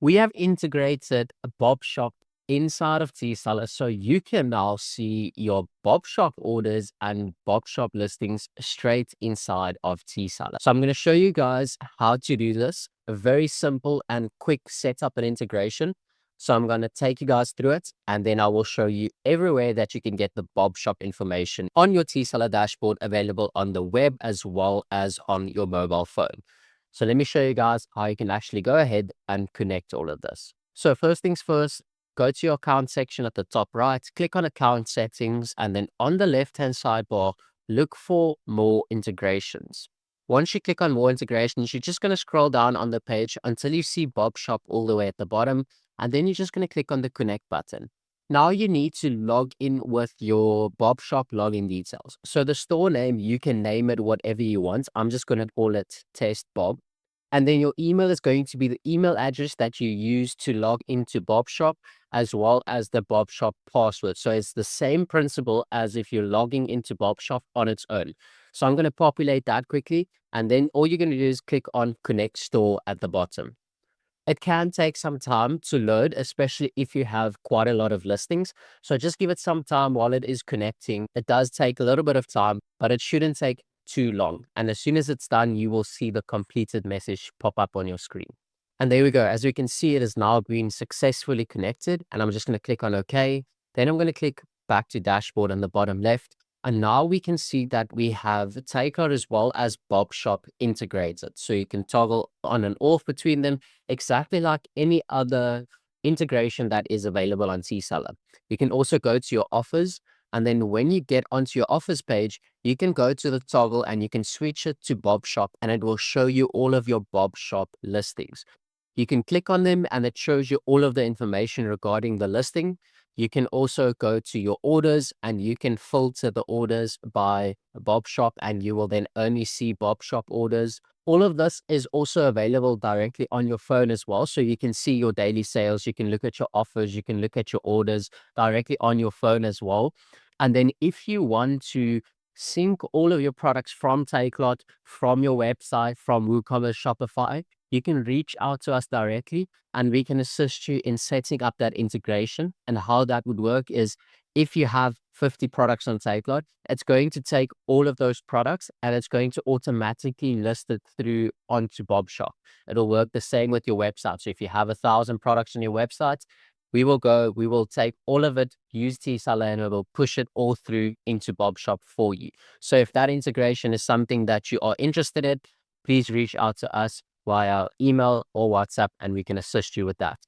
We have integrated a Bobshop inside of TSeller, so you can now see your Bobshop orders and Bobshop listings straight inside of TSeller. So I'm going to show you guys how to do this. A very simple and quick setup and integration. So I'm going to take you guys through it, and then I will show you everywhere that you can get the Bobshop information on your TSeller dashboard, available on the web as well as on your mobile phone. So let me show you guys how you can actually go ahead and connect all of this. So first things first, go to your account section at the top right, click on account settings, and then on the left-hand sidebar, look for more integrations. Once you click on more integrations, you're just going to scroll down on the page until you see Bobshop all the way at the bottom, and then you're just going to click on the connect button. Now you need to log in with your Bobshop login details. So the store name, you can name it whatever you want. I'm just going to call it Test Bob. And then your email is going to be the email address that you use to log into Bobshop, as well as the Bobshop password. So it's the same principle as if you're logging into Bobshop on its own. So I'm going to populate that quickly. And then all you're going to do is click on Connect Store at the bottom. It can take some time to load, especially if you have quite a lot of listings. So just give it some time while it is connecting. It does take a little bit of time, but it shouldn't take too long. And as soon as it's done, you will see the completed message pop up on your screen. And there we go. As we can see, it has now been successfully connected. And I'm just going to click on OK. Then I'm going to click back to dashboard on the bottom left. And now we can see that we have Takealot as well as Bobshop integrated. So you can toggle on and off between them, exactly like any other integration that is available on TSeller. You can also go to your offers. And then when you get onto your offers page, you can go to the toggle and you can switch it to Bobshop, and it will show you all of your Bobshop listings. You can click on them and it shows you all of the information regarding the listing. You can also go to your orders and you can filter the orders by Bobshop, and you will then only see Bobshop orders. All of this is also available directly on your phone as well. So you can see your daily sales, you can look at your offers, you can look at your orders directly on your phone as well. And then if you want to sync all of your products from Takealot, from your website, from WooCommerce, Shopify, you can reach out to us directly and we can assist you in setting up that integration. And how that would work is, if you have 50 products on Takealot, it's going to take all of those products and it's going to automatically list it through onto Bobshop. It'll work the same with your website. So if you have 1,000 products on your website, we will take all of it, use TSeller, and we will push it all through into Bobshop for you. So if that integration is something that you are interested in, please reach out to us via email or WhatsApp, and we can assist you with that.